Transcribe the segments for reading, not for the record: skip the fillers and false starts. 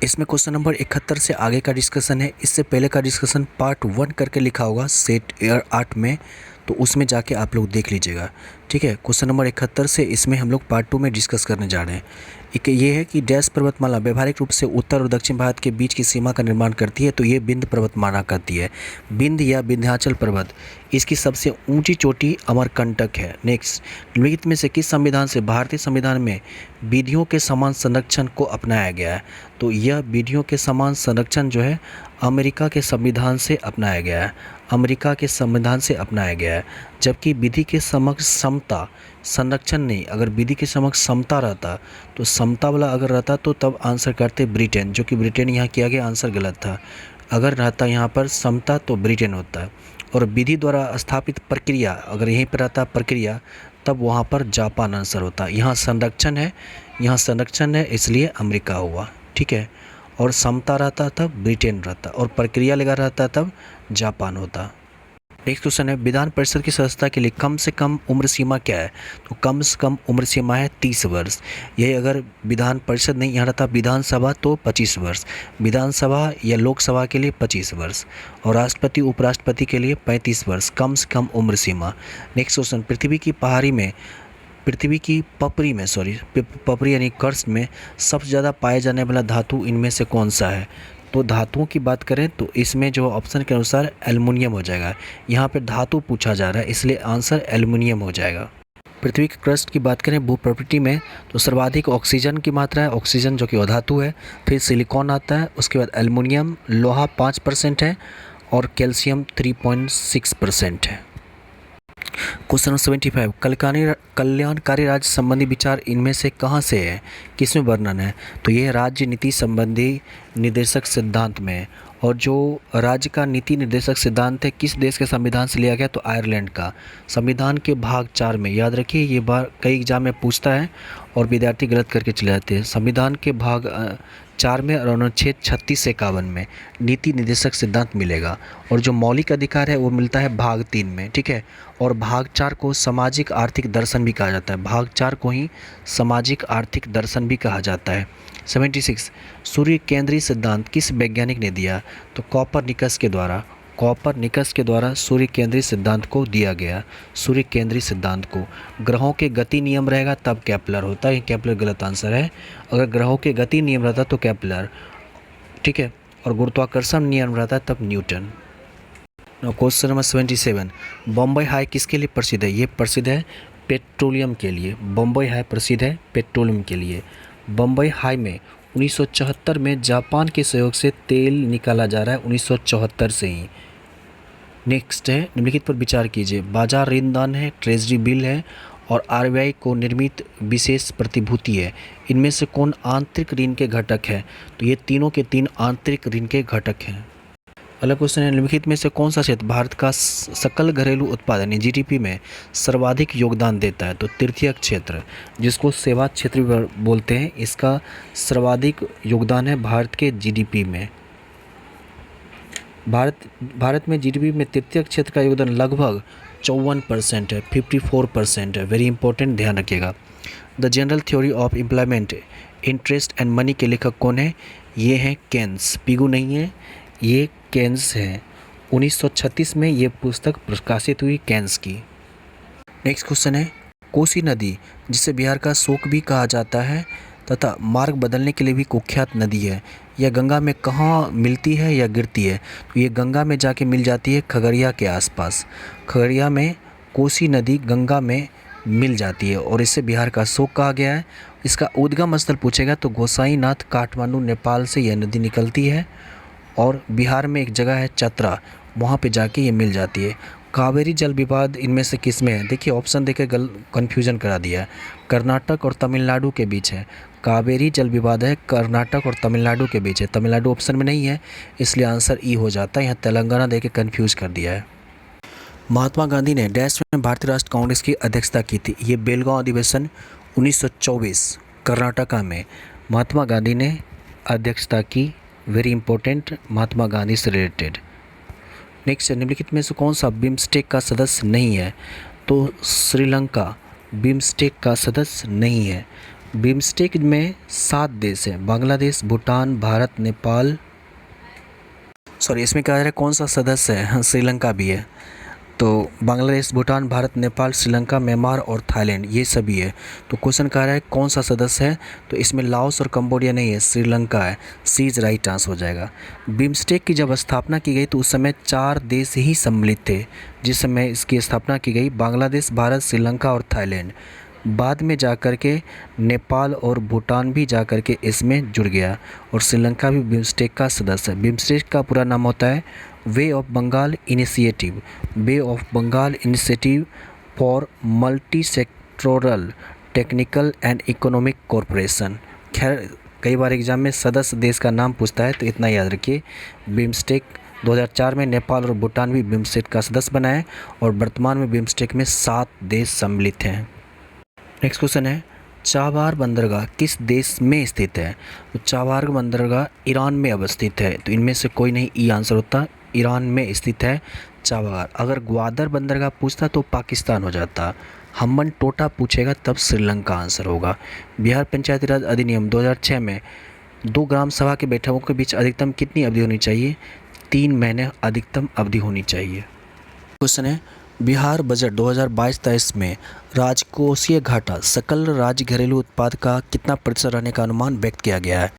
इसमें question number 71 से आगे का डिस्कशन है। इससे पहले का डिस्कशन पार्ट 1 करके लिखा होगा सेट एयर 8 में, तो उसमें जाके आप लोग देख लीजिएगा। ठीक है, क्वेश्चन नंबर 71 से इसमें हम लोग पार्ट 2 में डिस्कस करने जा रहे हैं। एक ये है कि डैश पर्वतमाला व्यवहारिक रूप से उत्तर और दक्षिण भारत के बीच की सीमा का निर्माण करती है, तो ये विंध्य पर्वतमाला करती है। विंध्य या विंध्याचल पर्वत इसकी सबसे ऊंची चोटी अमरकंटक है। नेक्स्ट, निम्नलिखित में से किस संविधान से भारतीय संविधान में विधियों के समान संरक्षण को अपनाया गया है? तो यह विधियों के समान संरक्षण जो है अमेरिका के संविधान से अपनाया गया है। अमेरिका के संविधान से अपनाया गया है। जबकि विधि के समक्ष समता संरक्षण नहीं, अगर विधि के समक्ष समता रहता तो समता वाला अगर रहता तो तब आंसर करते ब्रिटेन, जो कि ब्रिटेन यहाँ किया गया आंसर गलत था। अगर रहता यहाँ पर समता तो ब्रिटेन होता है। और विधि द्वारा स्थापित प्रक्रिया अगर यहीं पर रहता प्रक्रिया, तब वहाँ पर जापान आंसर होता। यहाँ संरक्षण है इसलिए अमेरिका हुआ। ठीक है, और समता रहता तब ब्रिटेन रहता, और प्रक्रिया लगा रहता तब जापान होता। नेक्स्ट क्वेश्चन है, विधान परिषद की सदस्यता के लिए कम से कम उम्र सीमा क्या है? तो कम से कम उम्र सीमा है 30 वर्ष। यही अगर विधान परिषद नहीं यहाँ रहता विधानसभा तो 25 वर्ष, विधानसभा या लोकसभा के लिए 25 वर्ष, और राष्ट्रपति उपराष्ट्रपति के लिए 35 वर्ष कम से कम उम्र सीमा। नेक्स्ट क्वेश्चन, पपरी यानी कर्स्ट में सबसे ज़्यादा पाए जाने वाला धातु इनमें से कौन सा है? तो धातुओं की बात करें तो इसमें जो ऑप्शन के अनुसार एल्युमिनियम हो जाएगा। यहाँ पे धातु पूछा जा रहा है इसलिए आंसर एल्युमिनियम हो जाएगा। पृथ्वी के क्रस्ट की बात करें भू प्रॉपर्टी में तो सर्वाधिक ऑक्सीजन की मात्रा है, ऑक्सीजन जो कि अधातु है, फिर सिलिकॉन आता है, उसके बाद एल्युमिनियम, लोहा 5% है और कैल्शियम 3.6% है। क्वेश्चन 75, कल्याणकारी राज्य संबंधी विचार इनमें से कहाँ से है, किसमें वर्णन है? तो यह राज्य नीति संबंधी निर्देशक सिद्धांत में है। और जो राज्य का नीति निर्देशक सिद्धांत है किस देश के संविधान से लिया गया? तो आयरलैंड का। संविधान के भाग 4 में, याद रखिए ये बार कई एग्जाम में पूछता है और विद्यार्थी गलत करके चले जाते हैं। संविधान के भाग 4 में और अनुच्छेद 36 से 51 में नीति निर्देशक सिद्धांत मिलेगा। और जो मौलिक अधिकार है वो मिलता है भाग 3 में। ठीक है, और भाग 4 को सामाजिक आर्थिक दर्शन भी कहा जाता है। भाग 4 को ही सामाजिक आर्थिक दर्शन भी कहा जाता है। 76, सूर्य केंद्रीय सिद्धांत किस वैज्ञानिक ने दिया? तो कॉपरनिकस के द्वारा सूर्य केंद्रीय सिद्धांत को दिया गया। सूर्य केंद्रीय सिद्धांत को ग्रहों के गति नियम रहेगा तब केपलर होता है। केपलर गलत आंसर है। अगर ग्रहों के गति नियम रहता तो केपलर। ठीक है, और गुरुत्वाकर्षण नियम रहता तब Newton. Question number 77, Bombay high किसके लिए प्रसिद्ध है? ये प्रसिद्ध है पेट्रोलियम के लिए। बम्बई हाई प्रसिद्ध है पेट्रोलियम के लिए। बम्बई हाई में 1974 में जापान के सहयोग से तेल निकाला जा रहा है, 1974 से ही। नेक्स्ट है, निम्नलिखित पर विचार कीजिए। बाजार ऋणदान है, ट्रेजरी बिल है और आरबीआई को निर्मित विशेष प्रतिभूति है। इनमें से कौन आंतरिक ऋण के घटक है? तो ये तीनों के तीन आंतरिक ऋण के घटक हैं। अगला क्वेश्चन है, निम्नलिखित में से कौन सा क्षेत्र भारत का सकल घरेलू उत्पाद यानी जीडीपी में सर्वाधिक योगदान देता है? तो तृतीयक क्षेत्र, जिसको सेवा क्षेत्र भी बोलते हैं, इसका सर्वाधिक योगदान है भारत के जीडीपी में। भारत में जीडीपी में तृतीयक क्षेत्र का योगदान लगभग 54% है, 54% है। वेरी इंपॉर्टेंट, ध्यान रखिएगा। The general theory of employment, interest and money के लेखक कौन है? ये हैं केन्स। पिगू नहीं है, ये केन्स है। 1936 में ये पुस्तक प्रकाशित हुई केन्स की। नेक्स्ट क्वेश्चन है, कोसी नदी जिसे बिहार का शोक भी कहा जाता है तथा मार्ग बदलने के लिए भी कुख्यात नदी है, यह गंगा में कहाँ मिलती है या गिरती है? तो ये गंगा में जाके मिल जाती है खगड़िया के आसपास। खगड़िया में कोसी नदी गंगा में मिल जाती है और इससे बिहार का शोक कहा गया है। इसका उद्गम स्थल पूछेगा तो गोसाईनाथ, काठमांडू, नेपाल से यह नदी निकलती है और बिहार में एक जगह है चतरा, वहाँ पे जाके ये मिल जाती है। कावेरी जल विवाद इनमें से किस में है? देखिए ऑप्शन देके कन्फ्यूजन करा दिया है। कर्नाटक और तमिलनाडु के बीच है। कावेरी जल विवाद है कर्नाटक और तमिलनाडु के बीच है। तमिलनाडु ऑप्शन में नहीं है इसलिए आंसर ई हो जाता है। यहाँ तेलंगाना देके कन्फ्यूज कर दिया है। महात्मा गांधी ने डैश में भारतीय राष्ट्रीय कांग्रेस की अध्यक्षता की थी। ये बेलगांव अधिवेशन 1924 कर्नाटका में महात्मा गांधी ने अध्यक्षता की। वेरी इंपॉर्टेंट, महात्मा गांधी से रिलेटेड। नेक्स्ट, निम्नलिखित में से कौन सा बिम्स्टेक का सदस्य नहीं है? तो श्रीलंका बिम्स्टेक का सदस्य नहीं है। बिम्स्टेक में 7 देश हैं, बांग्लादेश, भूटान, भारत, नेपाल, सॉरी इसमें कहा जा रहा है कौन सा सदस्य है, हाँ श्रीलंका भी है। तो बांग्लादेश, भूटान, भारत, नेपाल, श्रीलंका, म्यांमार और थाईलैंड ये सभी है। तो क्वेश्चन कह रहा है कौन सा सदस्य है, तो इसमें लाओस और कंबोडिया नहीं है, श्रीलंका है। सी इज राइट आंसर हो जाएगा। बिम्स्टेक की जब स्थापना की गई तो उस समय 4 देश ही सम्मिलित थे जिस समय इसकी स्थापना की गई, बांग्लादेश, भारत, श्रीलंका और थाईलैंड। बाद में जाकर के नेपाल और भूटान भी जाकर के इसमें जुड़ गया और श्रीलंका भी बिम्स्टेक का सदस्य है। बिम्स्टेक का पूरा नाम होता है bay of Bengal initiative, bay of Bengal initiative for multi sectoral technical and economic corporation. खैर कई बार एग्जाम में सदस्य देश का नाम पूछता है तो इतना याद रखिए। बिम्स्टेक 2004 में नेपाल और भूटान भी बिम्स्टेक का सदस्य बना है और वर्तमान में बिम्स्टेक में 7 देश सम्मिलित हैं। नेक्स्ट क्वेश्चन है चाबार बंदरगाह किस देश में स्थित है, तो चाबार बंदरगाह ईरान में अवस्थित है। तो इनमें से कोई नहीं, ई आंसर होता, ईरान में स्थित है चाबार। अगर ग्वादर बंदरगाह पूछता तो पाकिस्तान हो जाता, हम्बन टोटा पूछेगा तब श्रीलंका आंसर होगा। बिहार पंचायती राज अधिनियम 2006 में 2 ग्राम सभा के बैठकों के बीच अधिकतम कितनी अवधि होनी चाहिए, 3 महीने अधिकतम अवधि होनी चाहिए। क्वेश्चन है बिहार बजट 2022-23 में राजकोषीय घाटा सकल राज्य घरेलू उत्पाद का कितना प्रतिशत रहने का अनुमान व्यक्त किया गया है,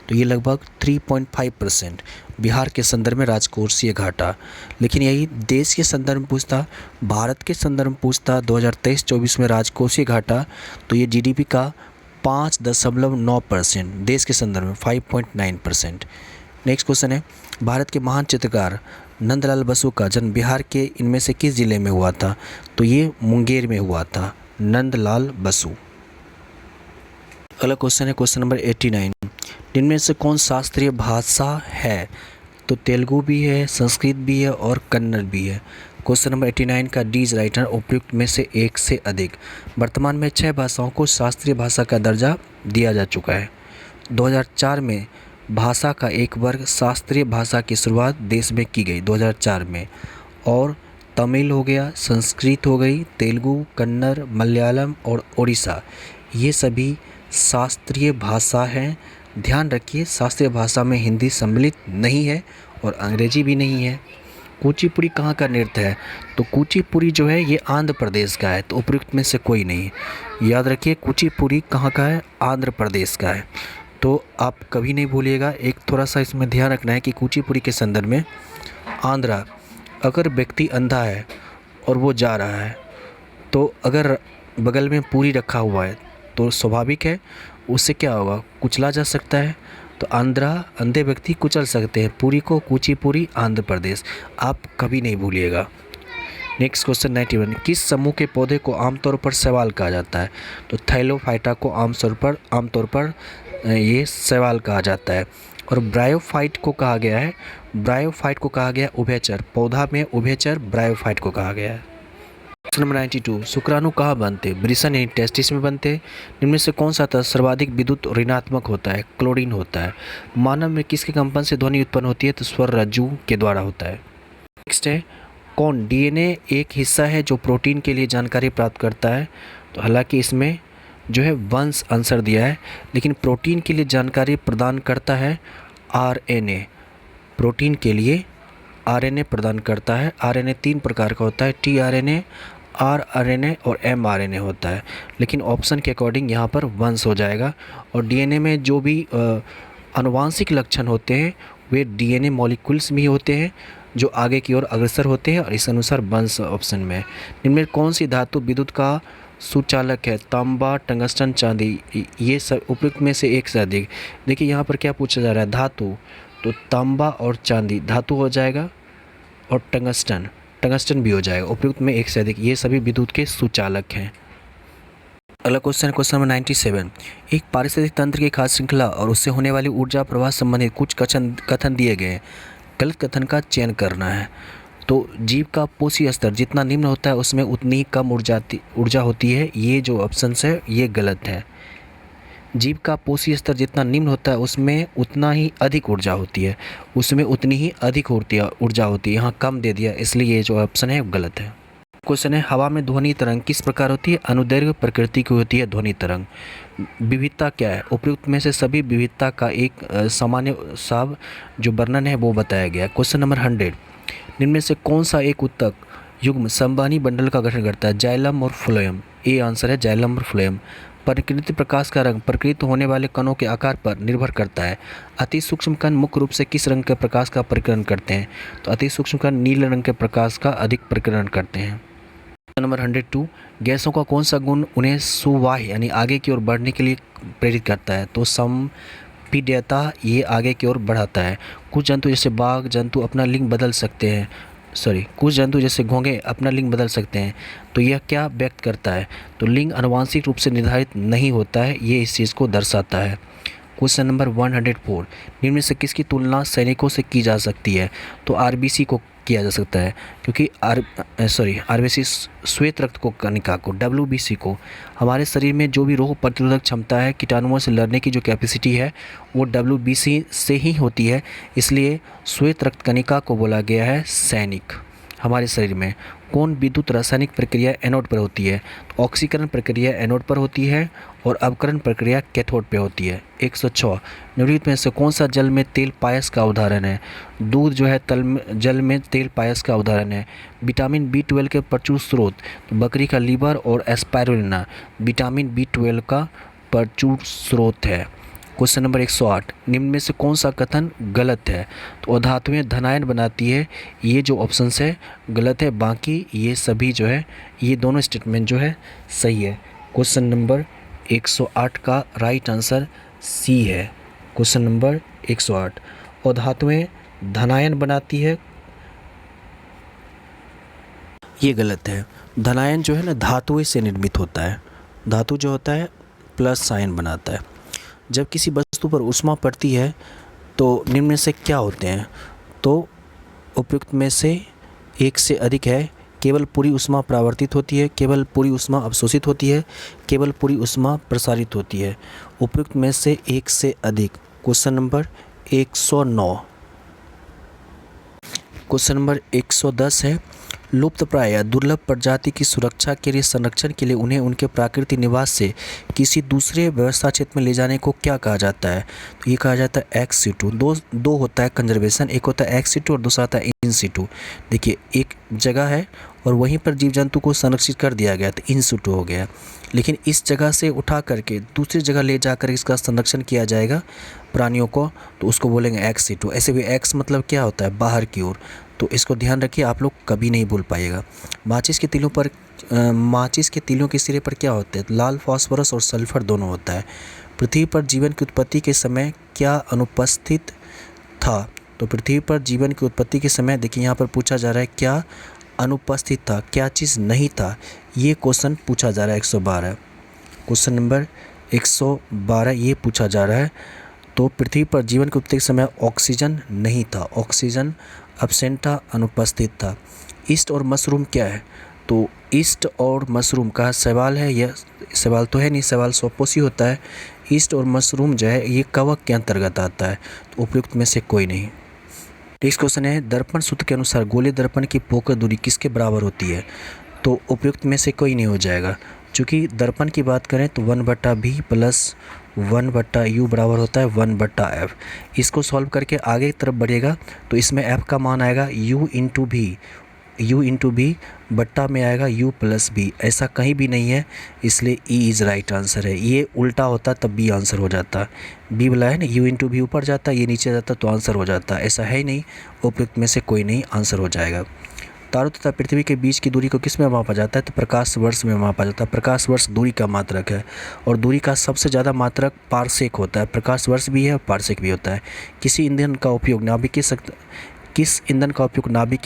तो ये लगभग 3.5% बिहार के संदर्भ में राजकोषीय घाटा। लेकिन यही देश के संदर्भ में पूछता, भारत के संदर्भ में पूछता 2023-24 में राजकोषीय घाटा, तो ये जीडीपी का 5.9%, देश के संदर्भ में 5.9%। नेक्स्ट क्वेश्चन है भारत के महान चित्रकार नंदलाल बसु का जन्म बिहार के इनमें से किस जिले में हुआ था, तो ये मुंगेर में हुआ था, नंदलाल बसु। अगला क्वेश्चन है क्वेश्चन नंबर 89, इनमें से कौन शास्त्रीय भाषा है, तो तेलुगु भी है, संस्कृत भी है और कन्नड़ भी है। क्वेश्चन नंबर 89 का डी इज राइट आंसर, उपयुक्त में से एक से अधिक। वर्तमान में 6 भाषाओं को शास्त्रीय भाषा का दर्जा दिया जा चुका है। 2004 में भाषा का एक वर्ग शास्त्रीय भाषा की शुरुआत देश में की गई 2004 में, और तमिल हो गया, संस्कृत हो गई, तेलुगु, कन्नड़, मलयालम और ओडिशा ये सभी शास्त्रीय भाषा हैं। ध्यान रखिए शास्त्रीय भाषा में हिंदी सम्मिलित नहीं है और अंग्रेजी भी नहीं है। कुचिपुड़ी कहाँ का नृत्य है, तो कुचिपुड़ी जो है ये आंध्र प्रदेश का है, तो उपयुक्त में से कोई नहीं। याद रखिए कुचिपुड़ी कहाँ का है, आंध्र प्रदेश का है। तो आप कभी नहीं भूलिएगा, एक थोड़ा सा इसमें ध्यान रखना है कि कुचिपुड़ी के संदर्भ में आंध्रा, अगर व्यक्ति अंधा है और वो जा रहा है तो अगर बगल में पूरी रखा हुआ है तो स्वाभाविक है उससे क्या होगा, कुचला जा सकता है। तो आंध्रा अंधे व्यक्ति कुचल सकते हैं पूरी को, कुचिपुड़ी आंध्र प्रदेश, आप कभी नहीं भूलिएगा। नेक्स्ट क्वेश्चन 91, किस समूह के पौधे को आमतौर पर शैवाल कहा जाता है, तो थैलोफाइटा को आमतौर पर ये शैवाल कहा जाता है। और ब्रायोफाइट को कहा गया उभयचर, पौधा में उभयचर ब्रायोफाइट को कहा गया है। क्वेश्चन नंबर 92, शुक्राणु कहाँ बनते, वृषण यानी टेस्टिस में बनते। इनमें से कौन सा तत्व सर्वाधिक विद्युत ऋणात्मक होता है, क्लोरीन होता है। मानव में किसके कंपन से ध्वनि उत्पन्न होती है, तो स्वर रज्जु के द्वारा होता है। नेक्स्ट है कौन डीएनए एक हिस्सा है जो प्रोटीन के लिए जानकारी प्राप्त करता है, तो हालांकि इसमें जो है वंश आंसर दिया है, लेकिन प्रोटीन के लिए जानकारी प्रदान करता है आरएनए, प्रोटीन के लिए आरएनए प्रदान करता है। आरएनए 3 प्रकार का होता है, टीआरएनए, आरआरएनए और एमआरएनए होता है, लेकिन ऑप्शन के अकॉर्डिंग यहाँ पर वंश हो जाएगा। और डीएनए में जो भी आनुवांशिक लक्षण होते हैं वे डीएनए मॉलिक्यूल्स भी होते हैं जो आगे की ओर अग्रसर होते हैं, और इस अनुसार वंश ऑप्शन में। इनमें कौन सी धातु विद्युत का सुचालक है, तांबा, टंगस्टन, चांदी, ये सब उपयुक्त में से एक से अधिक। देखिए यहाँ पर क्या पूछा जा रहा है, धातु, तो तांबा और चांदी धातु हो जाएगा, और टंगस्टन भी हो जाएगा, उपयुक्त में एक से अधिक, ये सभी विद्युत के सुचालक हैं। अगला क्वेश्चन नंबर 97, एक पारिस्थितिक तंत्र की खास श्रृंखला और उससे होने वाली ऊर्जा प्रवाह संबंधित कुछ कथन दिए गए, गलत कथन का चयन करना है। तो जीव का पोषी स्तर जितना निम्न होता है उसमें उतनी ही कम ऊर्जा होती है, ये जो ऑप्शन है ये गलत है। जीव का पोषी स्तर जितना निम्न होता है उसमें उतना ही अधिक ऊर्जा होती है, उसमें उतनी ही अधिक ऊर्जा होती है, यहाँ कम दे दिया, इसलिए ये जो ऑप्शन है गलत है। क्वेश्चन है, हवा में ध्वनि तरंग किस प्रकार होती है? अनुदैर्घ्य प्रकृति की होती है ध्वनि तरंग। विविधता क्या है? उपयुक्त में से सभी विविधता का एक सामान्य साब जो वर्णन है वो बताया गया है। क्वेश्चन नंबर 100, निम्न में से कौन सा एक उत्तक युग्म संवहनी बंडल का गठन करता है? जाइलम और फ्लोएम। ए आंसर है जाइलम और फ्लोएम। परिकृत प्रकाश का रंग परिकृत होने वाले कणों के आकार पर निर्भर करता है। अति सूक्ष्म कण मुख्य रूप से किस रंग के प्रकाश का परिकरण करते हैं? तो अति सूक्ष्म कण नीले रंग के प्रकाश का अधिक परिकरण करते हैं। नंबर 102, गैसों का कौन सा गुण उन्हें सुवाह्य यानी आगे की ओर बढ़ने के लिए प्रेरित करता है? तो संपीड्यता ये आगे की ओर बढ़ाता है। कुछ जंतु जैसे बाघ जंतु अपना लिंग बदल सकते हैं, कुछ जंतु जैसे घोंघे अपना लिंग बदल सकते हैं। तो यह क्या व्यक्त करता है? तो लिंग आनुवांशिक रूप से निर्धारित नहीं होता है, ये इस चीज़ को दर्शाता है। क्वेश्चन नंबर 104, निम्न में से किसकी तुलना सैनिकों से की जा सकती है? तो आरबीसी को किया जा सकता है, क्योंकि आरबीसी श्वेत रक्त को कणिका को, डब्ल्यूबीसी को, हमारे शरीर में जो भी रोग प्रतिरोधक क्षमता है, कीटाणुओं से लड़ने की जो कैपेसिटी है वो डब्ल्यूबीसी से ही होती है। इसलिए श्वेत रक्त कणिका को बोला गया है सैनिक। हमारे शरीर में कौन विद्युत रासायनिक प्रक्रिया एनोड पर होती है? तो ऑक्सीकरण प्रक्रिया एनोड पर होती है और अवकरण प्रक्रिया कैथोड पर होती है। 106, निम्नलिखित में से कौन सा जल में तेल पायस का उदाहरण है? दूध जो है जल में तेल पायस का उदाहरण है। विटामिन B12 के प्रचुर स्रोत, तो बकरी का लीवर और एस्पायरुलिना विटामिन B12 का प्रचुर स्रोत है। क्वेश्चन नंबर 108, निम्न में से कौन सा कथन गलत है? तो अधातुएं धनायन बनाती है, ये जो ऑप्शन है गलत है, बाकी ये सभी जो है ये दोनों स्टेटमेंट जो है सही है। क्वेश्चन नंबर 108 का राइट आंसर सी है। क्वेश्चन नंबर 108, अधातुएं धनायन बनाती है, ये गलत है। धनायन जो है ना धातुएं से निर्मित होता है, धातु जो होता है प्लस साइन बनाता है। जब किसी वस्तु पर ऊष्मा पड़ती है तो निम्न में से क्या होते हैं? तो उपयुक्त में से एक से अधिक है, केवल पूरी ऊष्मा परावर्तित होती है, केवल पूरी ऊष्मा अवशोषित होती है, केवल पूरी ऊष्मा प्रसारित होती है। उपयुक्त में से एक से अधिक। Question number 109। क्वेश्चन नंबर 110 है, लुप्तप्राय या दुर्लभ प्रजाति की सुरक्षा के लिए संरक्षण के लिए उन्हें उनके प्राकृतिक निवास से किसी दूसरे व्यवस्था क्षेत्र में ले जाने को क्या कहा जाता है? तो ये कहा जाता है एक्स सिटू। दो होता है कंजर्वेशन, एक होता है एक्स सिटू और दूसरा होता है इन सिटू। देखिए एक जगह है और वहीं पर जीव जंतु को संरक्षित कर दिया गया तो इन सिटू हो गया, लेकिन इस जगह से उठा करके दूसरी जगह ले जाकर इसका संरक्षण किया जाएगा प्राणियों को, तो उसको बोलेंगे एक्स सिटू। ऐसे भी एक्स मतलब क्या होता है? बाहर की ओर। तो इसको ध्यान रखिए, आप लोग कभी नहीं भूल पाइएगा। माचिस के तीलों के सिरे पर क्या होता है? लाल फास्फोरस और सल्फर दोनों होता है। पृथ्वी पर जीवन की उत्पत्ति के समय क्या अनुपस्थित था? तो पृथ्वी पर जीवन की उत्पत्ति के समय देखिए यहाँ पर पूछा जा रहा है क्या अनुपस्थित था, क्या चीज़ नहीं था, ये क्वेश्चन पूछा जा रहा है। 112 क्वेश्चन नंबर 112 ये पूछा जा रहा है। तो पृथ्वी पर जीवन की उत्पत्ति के समय ऑक्सीजन नहीं था, ऑक्सीजन एब्सेंट था, अनुपस्थित था। ईस्ट और मशरूम क्या है? तो ईस्ट और मशरूम का सवाल है, यह सवाल तो है नहीं, सवाल स्वपोषी होता है। ईस्ट और मशरूम जो है ये कवक के अंतर्गत आता है, तो उपयुक्त में से कोई नहीं। नेक्स्ट क्वेश्चन है, दर्पण सूत्र के अनुसार गोलीय दर्पण की फोकस दूरी किसके बराबर होती है? तो उपयुक्त में से कोई नहीं हो जाएगा, क्योंकि दर्पण की बात करें तो 1/b प्लस 1/u बराबर होता है 1/f। इसको सॉल्व करके आगे की तरफ बढ़ेगा तो इसमें f का मान आएगा u इंटू भी बट्टा में आएगा u प्लस b। ऐसा कहीं भी नहीं है, इसलिए e इज़ राइट आंसर है। ये उल्टा होता तब b आंसर हो जाता, b वाला है ना, u इंटू भी ऊपर जाता, ये नीचे जाता तो आंसर हो जाता। ऐसा है ही नहीं, उपयुक्त में से कोई नहीं आंसर हो जाएगा। तारों तथा पृथ्वी के बीच की दूरी को किस में मापा जाता है? तो प्रकाश वर्ष में मापा जाता है। प्रकाश वर्ष दूरी का मात्रक है और दूरी का सबसे ज़्यादा मात्रक पारसेक होता है। प्रकाश वर्ष भी है और पारसेक भी होता है। किस ईंधन का उपयोग नाभिकीय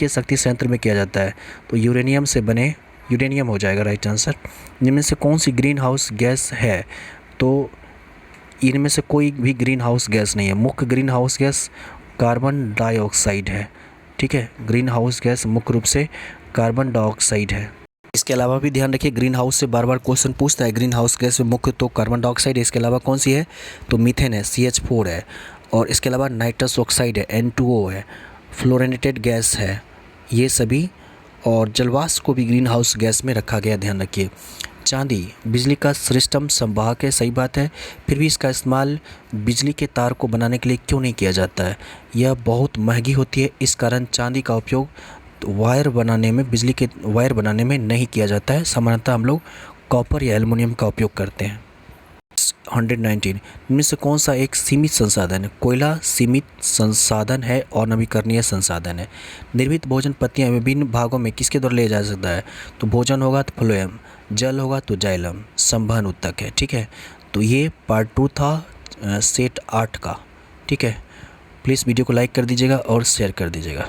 शक्ति संयंत्र में किया जाता है? तो यूरेनियम से बने, यूरेनियम हो जाएगा राइट आंसर। इनमें से कौन सी ग्रीन हाउस गैस है? तो इनमें से कोई भी ग्रीन हाउस गैस नहीं है। मुख्य green house gas carbon dioxide है। ठीक है, ग्रीन हाउस गैस मुख्य रूप से कार्बन डाइऑक्साइड है। इसके अलावा भी ध्यान रखिए, ग्रीन हाउस से बार बार क्वेश्चन पूछता है। ग्रीन हाउस गैस में मुख्य तो कार्बन डाइऑक्साइड है, इसके अलावा कौन सी है? तो मीथेन है, CH4 है, और इसके अलावा नाइट्रस ऑक्साइड है, N2O है, फ्लोरेनेटेड गैस है। ये सभी और जलवाष्प को भी ग्रीन हाउस गैस में रखा गया, ध्यान रखिए। चांदी बिजली का श्रेष्ठतम संवाहक है, सही बात है। फिर भी इसका इस्तेमाल बिजली के तार को बनाने के लिए क्यों नहीं किया जाता है? यह बहुत महंगी होती है, इस कारण चांदी का उपयोग वायर बनाने में, बिजली के वायर बनाने में नहीं किया जाता है। सामान्यतः हम लोग कॉपर या एल्युमिनियम का उपयोग करते हैं। 119 इनमें से कौन सा एक सीमित संसाधन है? कोयला सीमित संसाधन है और नवीकरणीय संसाधन है। निर्मित भोजन पत्तियां विभिन्न भागों में किसके द्वारा ले जा सकता है? तो भोजन होगा तो फ्लोएम, जल होगा तो जाइलम, संवहन ऊतक है। ठीक है, तो ये पार्ट 2 था सेट 8 का। ठीक है, प्लीज़ वीडियो को लाइक कर दीजिएगा और शेयर कर दीजिएगा।